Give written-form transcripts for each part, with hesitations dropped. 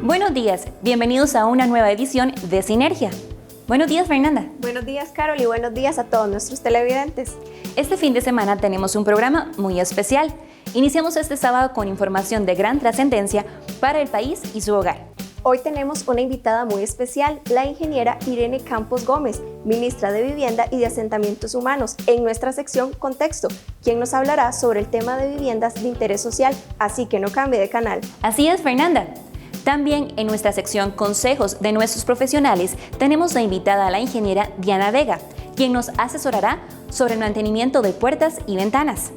Buenos días, bienvenidos a una nueva edición de Sinergia. Buenos días, Fernanda. Buenos días, Carol, y buenos días a todos nuestros televidentes. Este fin de semana tenemos un programa muy especial. Iniciamos este sábado con información de gran trascendencia para el país y su hogar. Hoy tenemos una invitada muy especial, la ingeniera Irene Campos Gómez, ministra de Vivienda y de Asentamientos Humanos, en nuestra sección Contexto, quien nos hablará sobre el tema de viviendas de interés social, así que no cambie de canal. Así es, Fernanda. También en nuestra sección Consejos de nuestros profesionales tenemos de invitada a la ingeniera Diana Vega, quien nos asesorará sobre el mantenimiento de puertas y ventanas.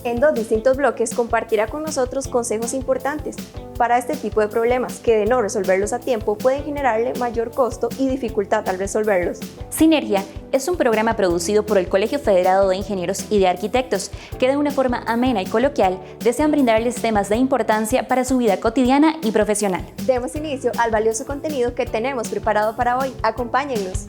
En 2 distintos bloques compartirá con nosotros consejos importantes para este tipo de problemas que de no resolverlos a tiempo pueden generarle mayor costo y dificultad al resolverlos. Sinergia es un programa producido por el Colegio Federado de Ingenieros y de Arquitectos que de una forma amena y coloquial desean brindarles temas de importancia para su vida cotidiana y profesional. Demos inicio al valioso contenido que tenemos preparado para hoy. Acompáñennos.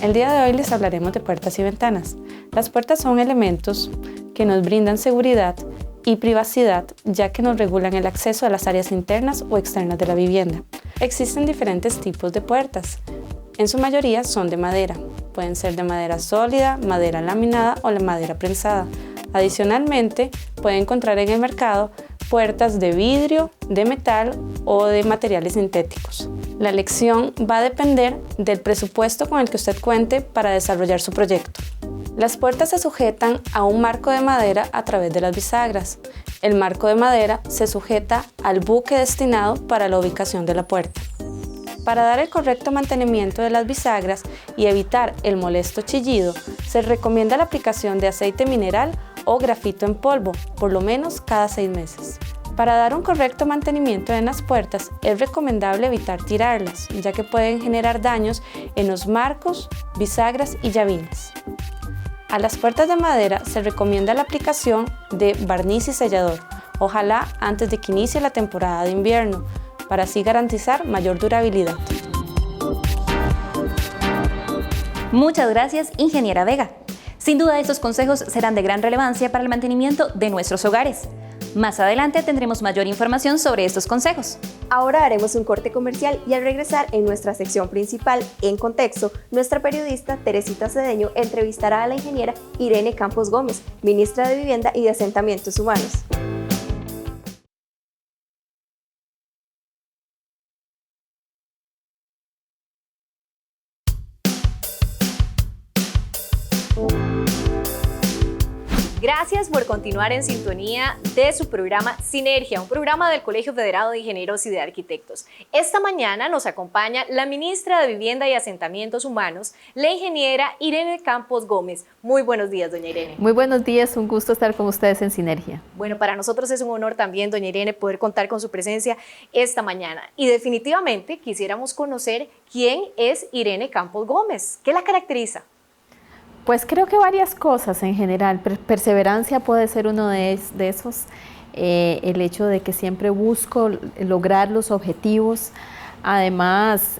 El día de hoy les hablaremos de puertas y ventanas. Las puertas son elementos que nos brindan seguridad y privacidad, ya que nos regulan el acceso a las áreas internas o externas de la vivienda. Existen diferentes tipos de puertas. En su mayoría son de madera. Pueden ser de madera sólida, madera laminada o la madera prensada. Adicionalmente, puede encontrar en el mercado puertas de vidrio, de metal o de materiales sintéticos. La elección va a depender del presupuesto con el que usted cuente para desarrollar su proyecto. Las puertas se sujetan a un marco de madera a través de las bisagras. El marco de madera se sujeta al buque destinado para la ubicación de la puerta. Para dar el correcto mantenimiento de las bisagras y evitar el molesto chillido, se recomienda la aplicación de aceite mineral o grafito en polvo, por lo menos cada 6 meses. Para dar un correcto mantenimiento en las puertas, es recomendable evitar tirarlas, ya que pueden generar daños en los marcos, bisagras y llavines. A las puertas de madera se recomienda la aplicación de barniz y sellador, ojalá antes de que inicie la temporada de invierno, para así garantizar mayor durabilidad. Muchas gracias, ingeniera Vega. Sin duda, estos consejos serán de gran relevancia para el mantenimiento de nuestros hogares. Más adelante tendremos mayor información sobre estos consejos. Ahora haremos un corte comercial y al regresar en nuestra sección principal, En Contexto, nuestra periodista Teresita Cedeño entrevistará a la ingeniera Irene Campos Gómez, ministra de Vivienda y de Asentamientos Humanos. Gracias por continuar en sintonía de su programa Sinergia, un programa del Colegio Federado de Ingenieros y de Arquitectos. Esta mañana nos acompaña la ministra de Vivienda y Asentamientos Humanos, la ingeniera Irene Campos Gómez. Muy buenos días, doña Irene. Muy buenos días, un gusto estar con ustedes en Sinergia. Bueno, para nosotros es un honor también, doña Irene, poder contar con su presencia esta mañana. Y definitivamente quisiéramos conocer quién es Irene Campos Gómez. ¿Qué la caracteriza? Pues creo que varias cosas en general. Perseverancia puede ser uno de esos. El hecho de que siempre busco lograr los objetivos. Además,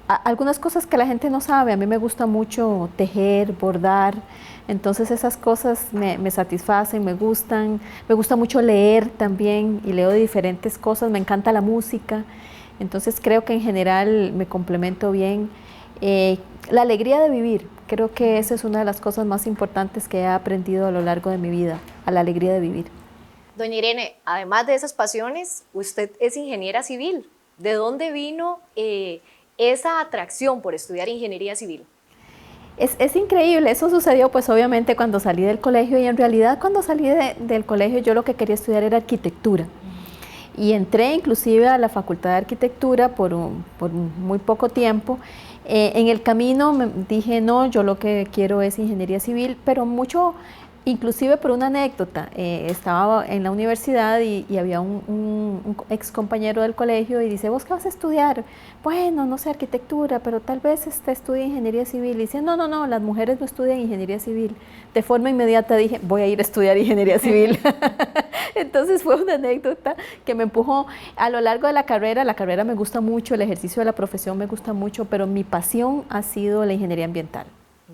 algunas cosas que la gente no sabe. A mí me gusta mucho tejer, bordar. Entonces esas cosas me satisfacen, me gustan. Me gusta mucho leer también y leo de diferentes cosas. Me encanta la música. Entonces creo que en general me complemento bien. La alegría de vivir, creo que esa es una de las cosas más importantes que he aprendido a lo largo de mi vida, a la alegría de vivir. Doña Irene, además de esas pasiones, usted es ingeniera civil. ¿De dónde vino esa atracción por estudiar ingeniería civil? Es increíble, eso sucedió pues obviamente cuando salí del colegio y en realidad cuando salí del colegio yo lo que quería estudiar era arquitectura. Y entré inclusive a la Facultad de Arquitectura por muy poco tiempo. En el camino dije, no, yo lo que quiero es ingeniería civil, pero mucho, inclusive por una anécdota. Estaba en la universidad y había un ex compañero del colegio y dice, ¿vos qué vas a estudiar? Bueno, no sé, arquitectura, pero tal vez estudie ingeniería civil. Y dice, no, las mujeres no estudian ingeniería civil. De forma inmediata dije, voy a ir a estudiar ingeniería civil. Entonces fue una anécdota que me empujó a lo largo de la carrera. La carrera me gusta mucho, el ejercicio de la profesión me gusta mucho, pero mi pasión ha sido la ingeniería ambiental.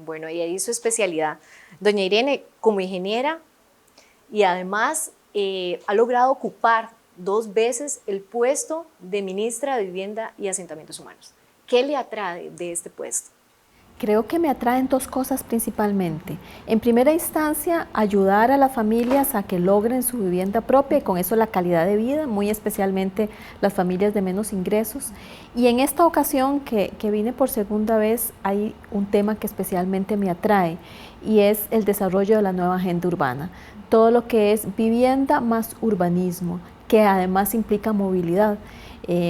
Bueno, y ahí su especialidad. Doña Irene, como ingeniera y además ha logrado ocupar 2 veces el puesto de ministra de Vivienda y Asentamientos Humanos. ¿Qué le atrae de este puesto? Creo que me atraen 2 cosas principalmente. En primera instancia, ayudar a las familias a que logren su vivienda propia y con eso la calidad de vida, muy especialmente las familias de menos ingresos. Y en esta ocasión que vine por segunda vez, hay un tema que especialmente me atrae y es el desarrollo de la nueva agenda urbana. Todo lo que es vivienda más urbanismo, que además implica movilidad.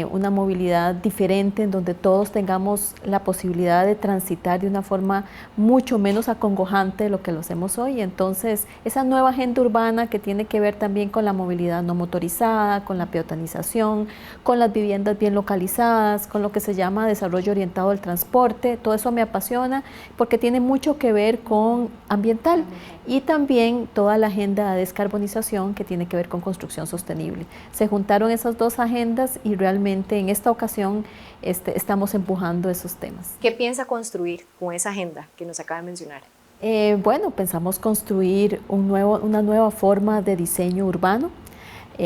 Una movilidad diferente en donde todos tengamos la posibilidad de transitar de una forma mucho menos acongojante de lo que lo hacemos hoy. Entonces, esa nueva agenda urbana que tiene que ver también con la movilidad no motorizada, con la peatonización, con las viviendas bien localizadas, con lo que se llama desarrollo orientado al transporte, todo eso me apasiona porque tiene mucho que ver con ambiental y también toda la agenda de descarbonización que tiene que ver con construcción sostenible. Se juntaron esas 2 agendas y realmente en esta ocasión estamos empujando esos temas. ¿Qué piensa construir con esa agenda que nos acaba de mencionar? Bueno, pensamos construir una nueva forma de diseño urbano,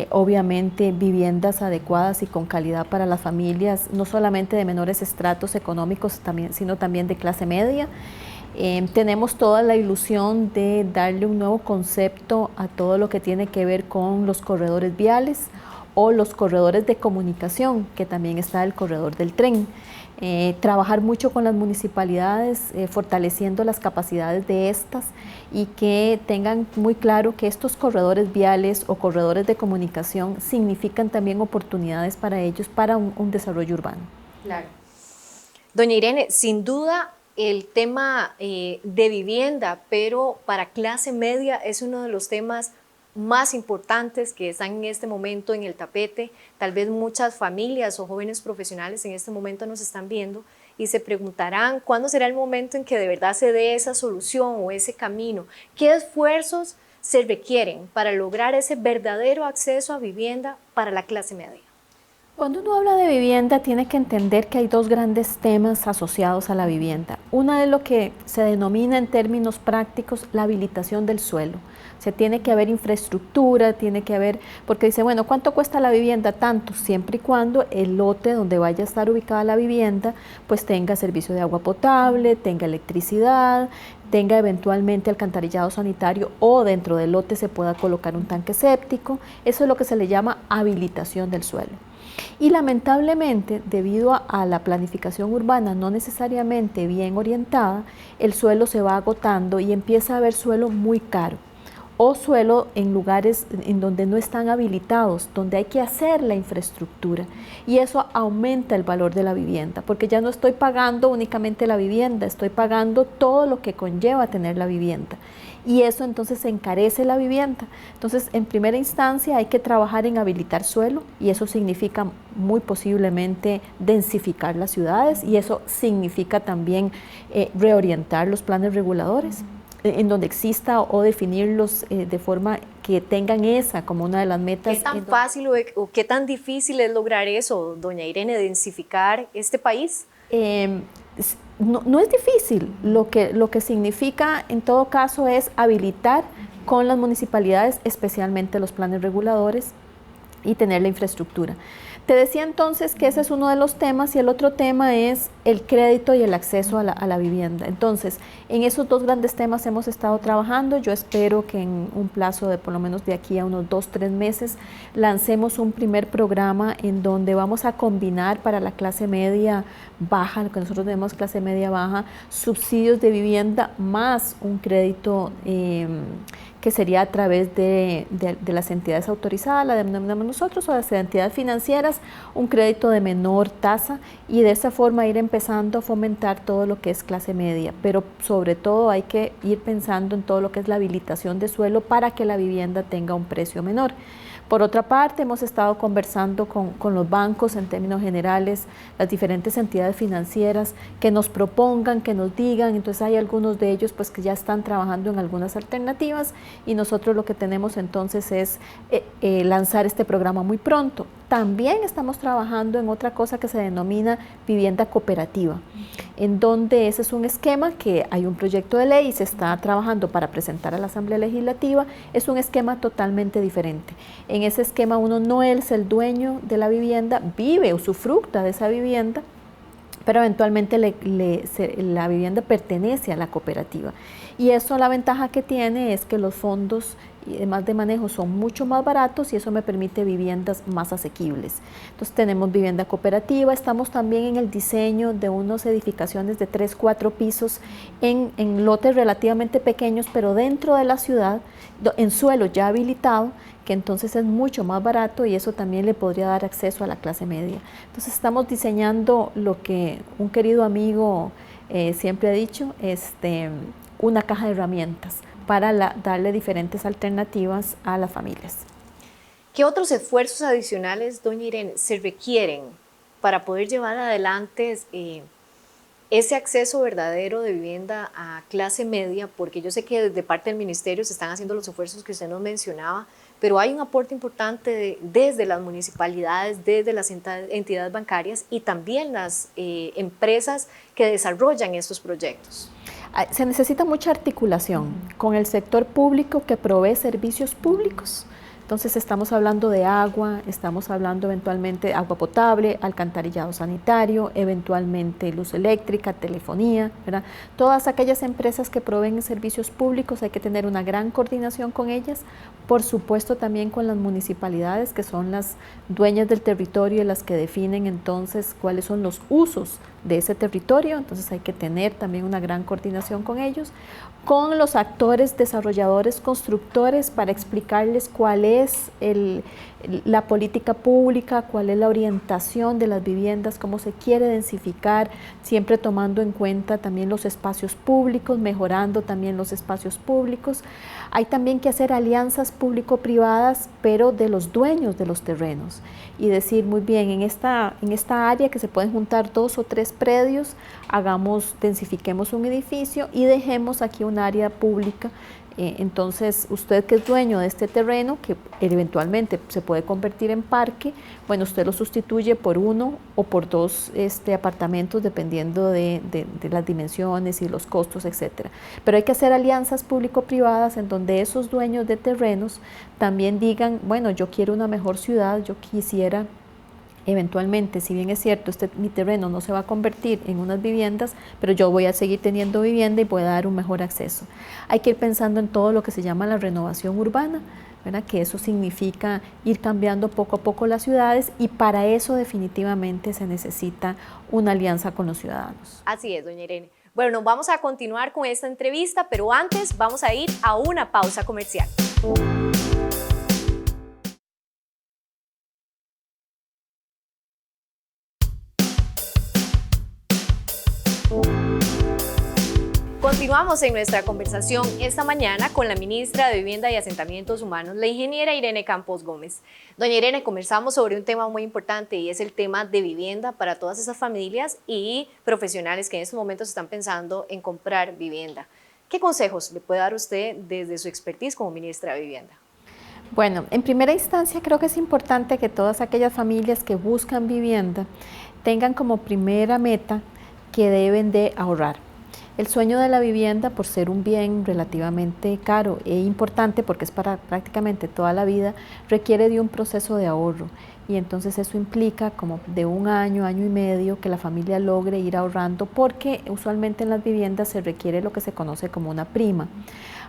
obviamente viviendas adecuadas y con calidad para las familias, no solamente de menores estratos económicos, sino también de clase media. Tenemos toda la ilusión de darle un nuevo concepto a todo lo que tiene que ver con los corredores viales o los corredores de comunicación, que también está el corredor del tren. Trabajar mucho con las municipalidades, fortaleciendo las capacidades de estas y que tengan muy claro que estos corredores viales o corredores de comunicación significan también oportunidades para ellos para un desarrollo urbano. Claro. Doña Irene, sin duda el tema de vivienda, pero para clase media es uno de los temas más importantes que están en este momento en el tapete. Tal vez muchas familias o jóvenes profesionales en este momento nos están viendo y se preguntarán cuándo será el momento en que de verdad se dé esa solución o ese camino. ¿Qué esfuerzos se requieren para lograr ese verdadero acceso a vivienda para la clase media? Cuando uno habla de vivienda tiene que entender que hay 2 grandes temas asociados a la vivienda. Una es lo que se denomina en términos prácticos la habilitación del suelo. O sea, tiene que haber infraestructura, tiene que haber, porque dice, bueno, ¿cuánto cuesta la vivienda? Tanto, siempre y cuando el lote donde vaya a estar ubicada la vivienda, pues tenga servicio de agua potable, tenga electricidad, tenga eventualmente alcantarillado sanitario o dentro del lote se pueda colocar un tanque séptico. Eso es lo que se le llama habilitación del suelo. Y lamentablemente, debido a la planificación urbana no necesariamente bien orientada, el suelo se va agotando y empieza a haber suelo muy caro o suelo en lugares en donde no están habilitados, donde hay que hacer la infraestructura y eso aumenta el valor de la vivienda, porque ya no estoy pagando únicamente la vivienda, estoy pagando todo lo que conlleva tener la vivienda y eso entonces encarece la vivienda. Entonces, en primera instancia hay que trabajar en habilitar suelo y eso significa muy posiblemente densificar las ciudades y eso significa también reorientar los planes reguladores en donde exista o definirlos de forma que tengan esa como una de las metas. ¿Qué tan fácil o qué tan difícil es lograr eso, doña Irene, densificar este país? No es difícil, lo que significa en todo caso es habilitar con las municipalidades, especialmente los planes reguladores y tener la infraestructura. Te decía entonces que ese es uno de los temas y el otro tema es el crédito y el acceso a la vivienda. Entonces, en esos 2 grandes temas hemos estado trabajando. Yo espero que en un plazo de por lo menos de aquí a unos 2-3 meses lancemos un primer programa en donde vamos a combinar para la clase media baja, lo que nosotros tenemos clase media baja, subsidios de vivienda más un crédito que sería a través de las entidades autorizadas, la denominamos nosotros, o las entidades financieras, un crédito de menor tasa y de esa forma ir empezando a fomentar todo lo que es clase media, pero sobre todo hay que ir pensando en todo lo que es la habilitación de suelo para que la vivienda tenga un precio menor. Por otra parte, hemos estado conversando con los bancos en términos generales, las diferentes entidades financieras que nos propongan, que nos digan, entonces hay algunos de ellos pues que ya están trabajando en algunas alternativas y nosotros lo que tenemos entonces es lanzar este programa muy pronto. También estamos trabajando en otra cosa que se denomina vivienda cooperativa, en donde ese es un esquema que hay un proyecto de ley y se está trabajando para presentar a la Asamblea Legislativa. Es un esquema totalmente diferente. En ese esquema uno no es el dueño de la vivienda, vive o usufructa de esa vivienda, pero eventualmente la vivienda pertenece a la cooperativa. Y eso, la ventaja que tiene es que los fondos y demás de manejo son mucho más baratos y eso me permite viviendas más asequibles. Entonces tenemos vivienda cooperativa, estamos también en el diseño de unas edificaciones de 3, 4 pisos en lotes relativamente pequeños, pero dentro de la ciudad, en suelo ya habilitado, que entonces es mucho más barato y eso también le podría dar acceso a la clase media. Entonces estamos diseñando lo que un querido amigo siempre ha dicho, una caja de herramientas para darle diferentes alternativas a las familias. ¿Qué otros esfuerzos adicionales, doña Irene, se requieren para poder llevar adelante ese acceso verdadero de vivienda a clase media? Porque yo sé que desde parte del ministerio se están haciendo los esfuerzos que usted nos mencionaba, pero hay un aporte importante desde las municipalidades, desde las entidades bancarias y también las empresas que desarrollan estos proyectos. Se necesita mucha articulación con el sector público que provee servicios públicos. Entonces estamos hablando de agua, estamos hablando eventualmente de agua potable, alcantarillado sanitario, eventualmente luz eléctrica, telefonía, ¿verdad? Todas aquellas empresas que proveen servicios públicos hay que tener una gran coordinación con ellas, por supuesto también con las municipalidades que son las dueñas del territorio y las que definen entonces cuáles son los usos de ese territorio, entonces hay que tener también una gran coordinación con ellos, con los actores, desarrolladores, constructores para explicarles cuál es la política pública, cuál es la orientación de las viviendas, cómo se quiere densificar, siempre tomando en cuenta también los espacios públicos, mejorando también los espacios públicos. Hay también que hacer alianzas público-privadas, pero de los dueños de los terrenos y decir, muy bien, en esta área que se pueden juntar 2 o 3 predios, densifiquemos un edificio y dejemos aquí un área pública. Entonces, usted que es dueño de este terreno, que eventualmente se puede convertir en parque, bueno, usted lo sustituye por 1 o por 2 apartamentos, dependiendo de las dimensiones y los costos, etcétera. Pero hay que hacer alianzas público-privadas en donde esos dueños de terrenos también digan, bueno, yo quiero una mejor ciudad, yo quisiera eventualmente, si bien es cierto, mi terreno no se va a convertir en unas viviendas, pero yo voy a seguir teniendo vivienda y voy a dar un mejor acceso. Hay que ir pensando en todo lo que se llama la renovación urbana, ¿verdad? Que eso significa ir cambiando poco a poco las ciudades y para eso definitivamente se necesita una alianza con los ciudadanos. Así es, doña Irene. Bueno, nos vamos a continuar con esta entrevista, pero antes vamos a ir a una pausa comercial. Continuamos en nuestra conversación esta mañana con la ministra de Vivienda y Asentamientos Humanos, la ingeniera Irene Campos Gómez. Doña Irene, conversamos sobre un tema muy importante y es el tema de vivienda para todas esas familias y profesionales que en estos momentos están pensando en comprar vivienda. ¿Qué consejos le puede dar usted desde su expertise como ministra de Vivienda? Bueno, en primera instancia creo que es importante que todas aquellas familias que buscan vivienda tengan como primera meta que deben de ahorrar. El sueño de la vivienda, por ser un bien relativamente caro e importante, porque es para prácticamente toda la vida, requiere de un proceso de ahorro. Y entonces eso implica como de 1 año, año y medio, que la familia logre ir ahorrando, porque usualmente en las viviendas se requiere lo que se conoce como una prima.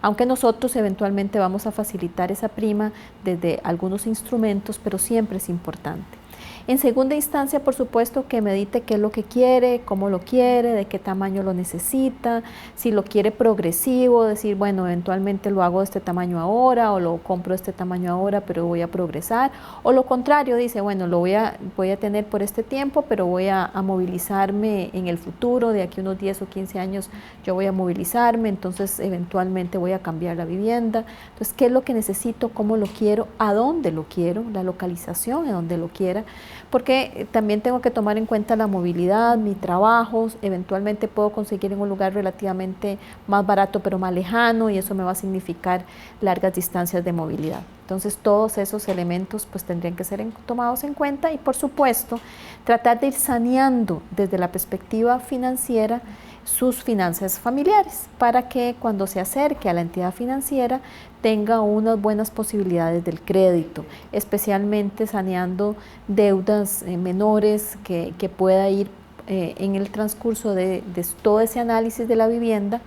Aunque nosotros eventualmente vamos a facilitar esa prima desde algunos instrumentos, pero siempre es importante. En segunda instancia, por supuesto, que medite qué es lo que quiere, cómo lo quiere, de qué tamaño lo necesita, si lo quiere progresivo, decir, bueno, eventualmente lo hago de este tamaño ahora o lo compro de este tamaño ahora, pero voy a progresar. O lo contrario, dice, bueno, lo voy a tener por este tiempo, pero voy a movilizarme en el futuro, de aquí unos 10 o 15 años yo voy a movilizarme, entonces eventualmente voy a cambiar la vivienda. Entonces, ¿qué es lo que necesito? ¿Cómo lo quiero? ¿A dónde lo quiero? La localización, a donde lo quiera. porque también tengo que tomar en cuenta la movilidad, mi trabajo, eventualmente puedo conseguir en un lugar relativamente más barato pero más lejano y eso me va a significar largas distancias de movilidad. Entonces todos esos elementos pues tendrían que ser tomados en cuenta y por supuesto tratar de ir saneando desde la perspectiva financiera sus finanzas familiares para que cuando se acerque a la entidad financiera tenga unas buenas posibilidades del crédito, especialmente saneando deudas menores que pueda ir en el transcurso de todo ese análisis de la vivienda,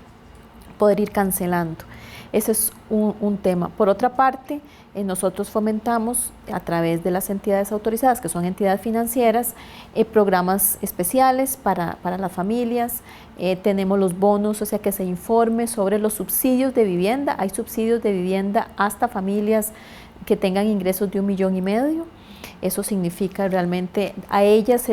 poder ir cancelando. Ese es un tema. Por otra parte, nosotros fomentamos a través de las entidades autorizadas, que son entidades financieras, programas especiales para las familias. Tenemos los bonos, o sea que se informe sobre los subsidios de vivienda. Hay subsidios de vivienda hasta familias que tengan ingresos de 1,5 millones. Eso significa realmente a ellas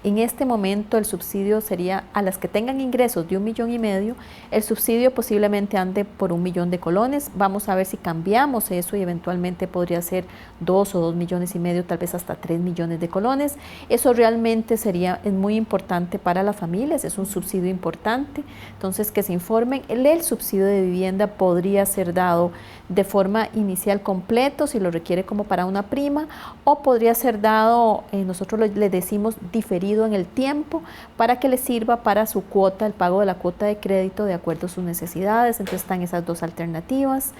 en este momento el subsidio sería a las que tengan ingresos de 1,5 millones, el subsidio posiblemente ande por 1 millón de colones. Vamos a ver si cambiamos eso y eventualmente podría ser 2 o 2,5 millones, tal vez hasta 3 millones de colones. Eso realmente es muy importante para las familias, es un subsidio importante. Entonces que se informen, el subsidio de vivienda podría ser dado de forma inicial completo si lo requiere como para una prima o podría ser dado, nosotros le decimos diferido en el tiempo para que le sirva para su cuota, el pago de la cuota de crédito de acuerdo a sus necesidades. Entonces están esas dos alternativas.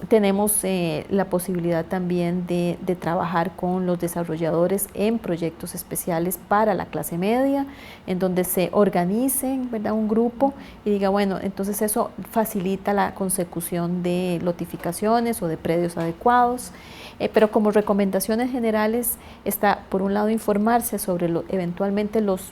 Tenemos la posibilidad también de trabajar con los desarrolladores en proyectos especiales para la clase media, en donde se organicen, ¿verdad?, un grupo y diga, bueno, entonces eso facilita la consecución de lotificaciones o de predios adecuados. Pero como recomendaciones generales está, por un lado, informarse sobre eventualmente los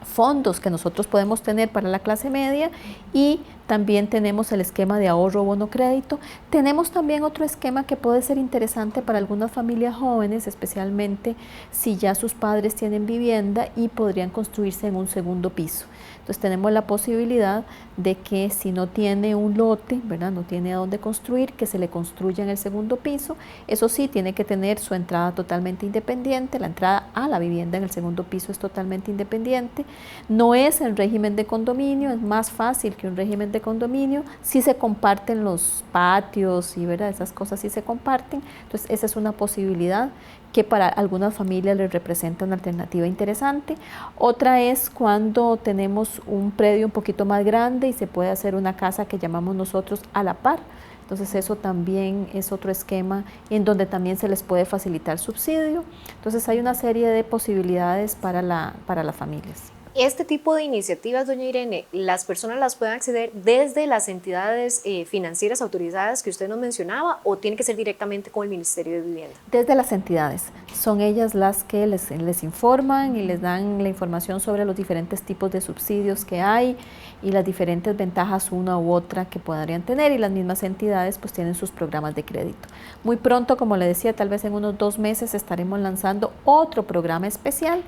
fondos que nosotros podemos tener para la clase media y también tenemos el esquema de ahorro bono crédito. Tenemos también otro esquema que puede ser interesante para algunas familias jóvenes, especialmente si ya sus padres tienen vivienda y podrían construirse en un segundo piso. Entonces tenemos la posibilidad de que si no tiene un lote, ¿verdad?, no tiene a dónde construir, que se le construya en el segundo piso. Eso sí, tiene que tener su entrada totalmente independiente. La entrada a la vivienda en el segundo piso es totalmente independiente. No es en régimen de condominio, es más fácil que un régimen de condominio. Sí se comparten los patios y, ¿verdad?, esas cosas sí se comparten. Entonces esa es una posibilidad que para algunas familias les representa una alternativa interesante. Otra es cuando tenemos un predio un poquito más grande y se puede hacer una casa que llamamos nosotros a la par. Entonces eso también es otro esquema en donde también se les puede facilitar subsidio. Entonces hay una serie de posibilidades para las familias. Este tipo de iniciativas, doña Irene, ¿las personas las pueden acceder desde las entidades financieras autorizadas que usted nos mencionaba o tiene que ser directamente con el Ministerio de Vivienda? Desde las entidades. Son ellas las que les informan y les dan la información sobre los diferentes tipos de subsidios que hay y las diferentes ventajas una u otra que podrían tener, y las mismas entidades pues tienen sus programas de crédito. Muy pronto, como le decía, tal vez en unos 2 meses estaremos lanzando otro programa especial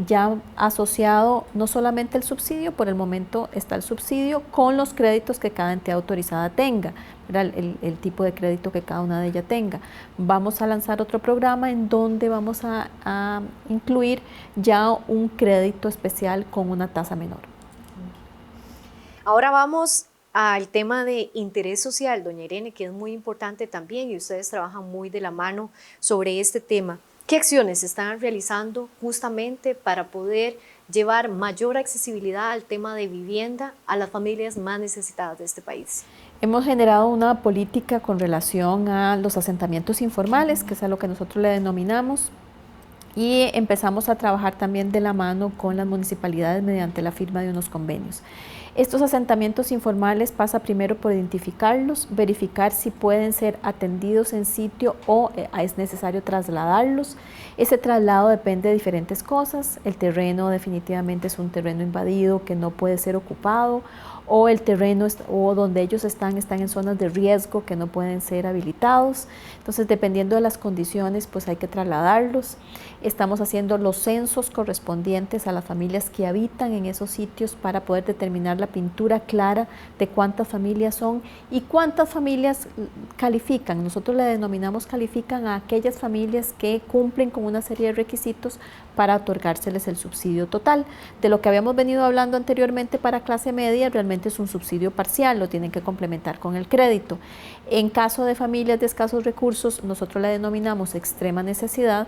ya asociado no solamente el subsidio, por el momento está el subsidio con los créditos que cada entidad autorizada tenga, el tipo de crédito que cada una de ellas tenga. Vamos a lanzar otro programa en donde vamos a incluir ya un crédito especial con una tasa menor. Ahora vamos al tema de interés social, doña Irene, que es muy importante también y ustedes trabajan muy de la mano sobre este tema. ¿Qué acciones están realizando justamente para poder llevar mayor accesibilidad al tema de vivienda a las familias más necesitadas de este país? Hemos generado una política con relación a los asentamientos informales, que es a lo que nosotros le denominamos, y empezamos a trabajar también de la mano con las municipalidades mediante la firma de unos convenios. Estos asentamientos informales pasa primero por identificarlos, verificar si pueden ser atendidos en sitio o es necesario trasladarlos. Ese traslado depende de diferentes cosas. El terreno definitivamente es un terreno invadido que no puede ser ocupado, o el terreno o donde ellos están en zonas de riesgo que no pueden ser habilitados. Entonces, dependiendo de las condiciones, pues hay que trasladarlos. Estamos haciendo los censos correspondientes a las familias que habitan en esos sitios para poder determinar la pintura clara de cuántas familias son y cuántas familias califican. Nosotros le denominamos califican a aquellas familias que cumplen con una serie de requisitos para otorgárseles el subsidio total. De lo que habíamos venido hablando anteriormente para clase media, realmente es un subsidio parcial, lo tienen que complementar con el crédito. En caso de familias de escasos recursos, nosotros la denominamos extrema necesidad,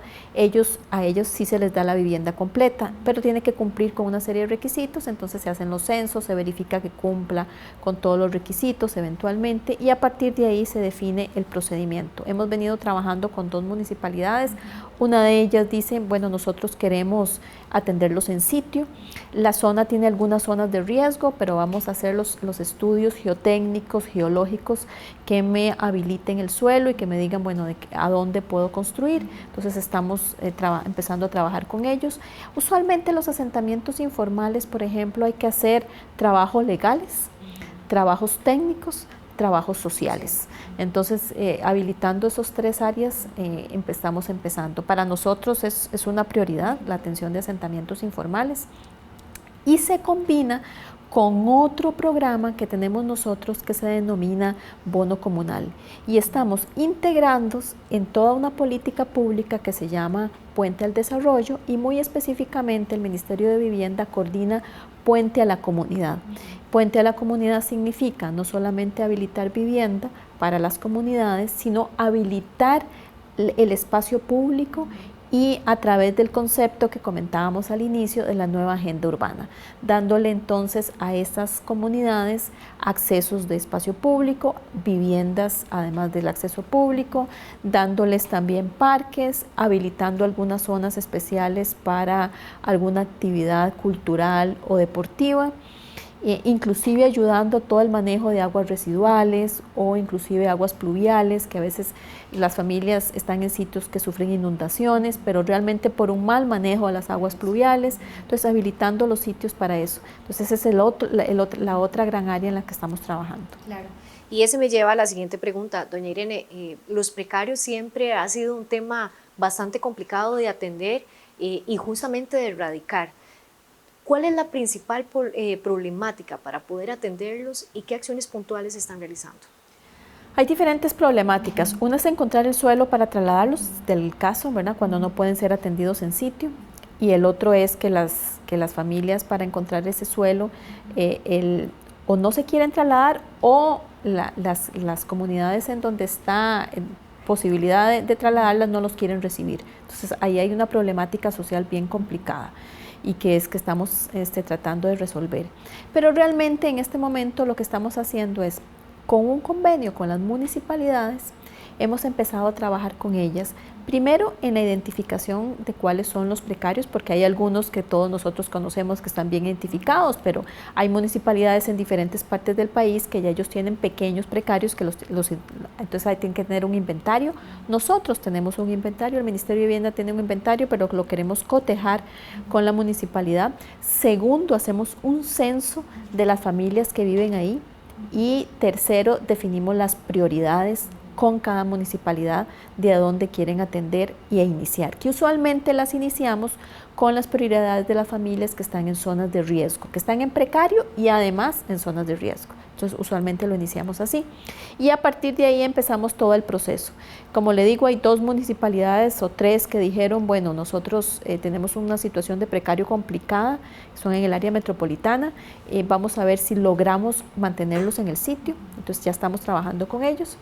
a ellos sí se les da la vivienda completa, pero tiene que cumplir con una serie de requisitos, entonces se hacen los censos, se verifica que cumpla con todos los requisitos eventualmente y a partir de ahí se define el procedimiento. Hemos venido trabajando con 2 municipalidades, una de ellas dice, bueno, nosotros queremos atenderlos en sitio, la zona tiene algunas zonas de riesgo, pero vamos a hacer los estudios geotécnicos, geológicos que me habiliten el suelo y que me digan, bueno, a dónde puedo construir. Entonces estamos empezando a trabajar con ellos. Usualmente los asentamientos informales, por ejemplo, hay que hacer trabajos legales, trabajos técnicos, trabajos sociales. Entonces, habilitando esos 3 áreas, estamos empezando. Para nosotros es una prioridad la atención de asentamientos informales y se combina con otro programa que tenemos nosotros que se denomina bono comunal y estamos integrando en toda una política pública que se llama Puente al Desarrollo y muy específicamente el Ministerio de Vivienda coordina Puente a la Comunidad. Puente a la Comunidad significa no solamente habilitar vivienda para las comunidades, sino habilitar el espacio público y a través del concepto que comentábamos al inicio de la nueva agenda urbana, dándole entonces a estas comunidades accesos de espacio público, viviendas además del acceso público, dándoles también parques, habilitando algunas zonas especiales para alguna actividad cultural o deportiva, inclusive ayudando a todo el manejo de aguas residuales o inclusive aguas pluviales, que a veces las familias están en sitios que sufren inundaciones, pero realmente por un mal manejo de las aguas pluviales, entonces habilitando los sitios para eso. Entonces esa es la otra gran área en la que estamos trabajando. Claro. Y ese me lleva a la siguiente pregunta, doña Irene, los precarios siempre ha sido un tema bastante complicado de atender y justamente de erradicar. ¿Cuál es la principal problemática para poder atenderlos y qué acciones puntuales están realizando? Hay diferentes problemáticas. Una es encontrar el suelo para trasladarlos del caso, ¿verdad? Cuando no pueden ser atendidos en sitio. Y el otro es que las familias para encontrar ese suelo o no se quieren trasladar o las comunidades en donde está posibilidad de trasladarlas no los quieren recibir. Entonces ahí hay una problemática social bien complicada y que estamos tratando de resolver. Pero realmente en este momento lo que estamos haciendo es, con un convenio con las municipalidades, hemos empezado a trabajar con ellas, primero en la identificación de cuáles son los precarios, porque hay algunos que todos nosotros conocemos que están bien identificados, pero hay municipalidades en diferentes partes del país que ya ellos tienen pequeños precarios, que entonces ahí tienen que tener un inventario. Nosotros tenemos un inventario, el Ministerio de Vivienda tiene un inventario, pero lo queremos cotejar con la municipalidad. Segundo, hacemos un censo de las familias que viven ahí. Y tercero, definimos las prioridades con cada municipalidad de a dónde quieren atender y a iniciar, que usualmente las iniciamos con las prioridades de las familias que están en zonas de riesgo, que están en precario y además en zonas de riesgo. Entonces usualmente lo iniciamos así y a partir de ahí empezamos todo el proceso. Como le digo, hay 2 municipalidades o 3 que dijeron, bueno, nosotros tenemos una situación de precario complicada, son en el área metropolitana, vamos a ver si logramos mantenerlos en el sitio, entonces ya estamos trabajando con ellos.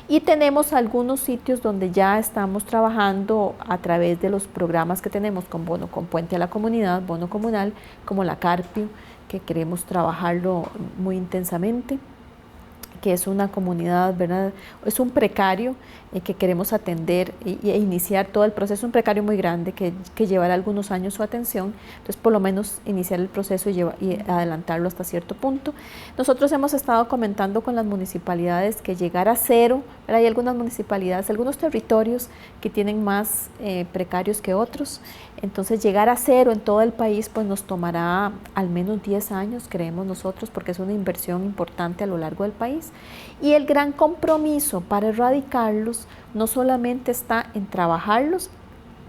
Y tenemos algunos sitios donde ya estamos trabajando a través de los programas que tenemos con Puente a la Comunidad, bono comunal, como la Carpio, que queremos trabajarlo muy intensamente, que es una comunidad, ¿verdad? Es un precario que queremos atender e iniciar todo el proceso, un precario muy grande que llevará algunos años su atención, entonces por lo menos iniciar el proceso y adelantarlo hasta cierto punto. Nosotros hemos estado comentando con las municipalidades que llegar a 0, ¿verdad? Hay algunas municipalidades, algunos territorios que tienen más precarios que otros, entonces llegar a 0 en todo el país pues nos tomará al menos 10 años, creemos nosotros, porque es una inversión importante a lo largo del país. Y el gran compromiso para erradicarlos no solamente está en trabajarlos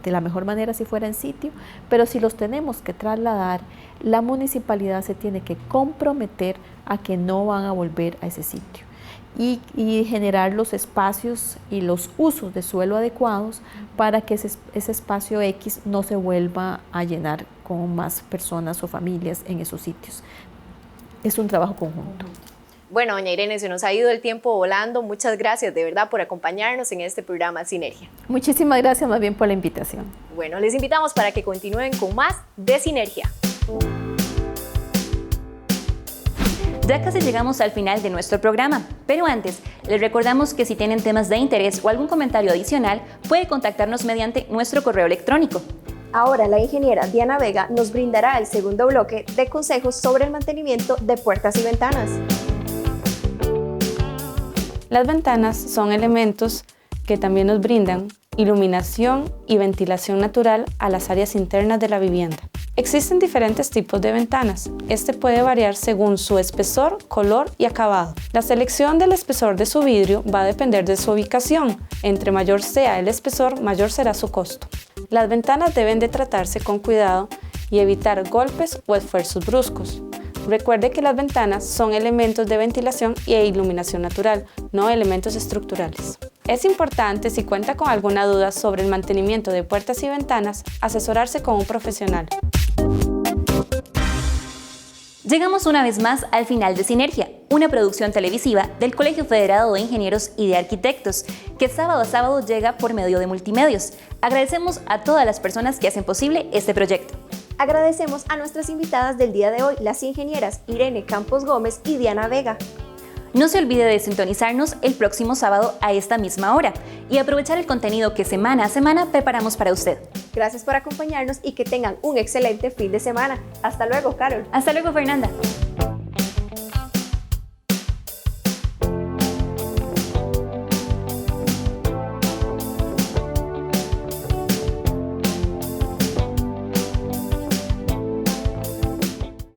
de la mejor manera si fuera en sitio, pero si los tenemos que trasladar, la municipalidad se tiene que comprometer a que no van a volver a ese sitio y generar los espacios y los usos de suelo adecuados para que ese espacio X no se vuelva a llenar con más personas o familias en esos sitios. Es un trabajo conjunto. Bueno, doña Irene, se nos ha ido el tiempo volando. Muchas gracias de verdad por acompañarnos en este programa Sinergia. Muchísimas gracias más bien por la invitación. Bueno, les invitamos para que continúen con más de Sinergia. Ya casi llegamos al final de nuestro programa, pero antes, les recordamos que si tienen temas de interés o algún comentario adicional, puede contactarnos mediante nuestro correo electrónico. Ahora la ingeniera Diana Vega nos brindará el segundo bloque de consejos sobre el mantenimiento de puertas y ventanas. Las ventanas son elementos que también nos brindan iluminación y ventilación natural a las áreas internas de la vivienda. Existen diferentes tipos de ventanas. Este puede variar según su espesor, color y acabado. La selección del espesor de su vidrio va a depender de su ubicación. Entre mayor sea el espesor, mayor será su costo. Las ventanas deben de tratarse con cuidado y evitar golpes o esfuerzos bruscos. Recuerde que las ventanas son elementos de ventilación e iluminación natural, no elementos estructurales. Es importante, si cuenta con alguna duda sobre el mantenimiento de puertas y ventanas, asesorarse con un profesional. Llegamos una vez más al final de Sinergia, una producción televisiva del Colegio Federado de Ingenieros y de Arquitectos, que sábado a sábado llega por medio de Multimedios. Agradecemos a todas las personas que hacen posible este proyecto. Agradecemos a nuestras invitadas del día de hoy, las ingenieras Irene Campos Gómez y Diana Vega. No se olvide de sintonizarnos el próximo sábado a esta misma hora y aprovechar el contenido que semana a semana preparamos para usted. Gracias por acompañarnos y que tengan un excelente fin de semana. Hasta luego, Carol. Hasta luego, Fernanda.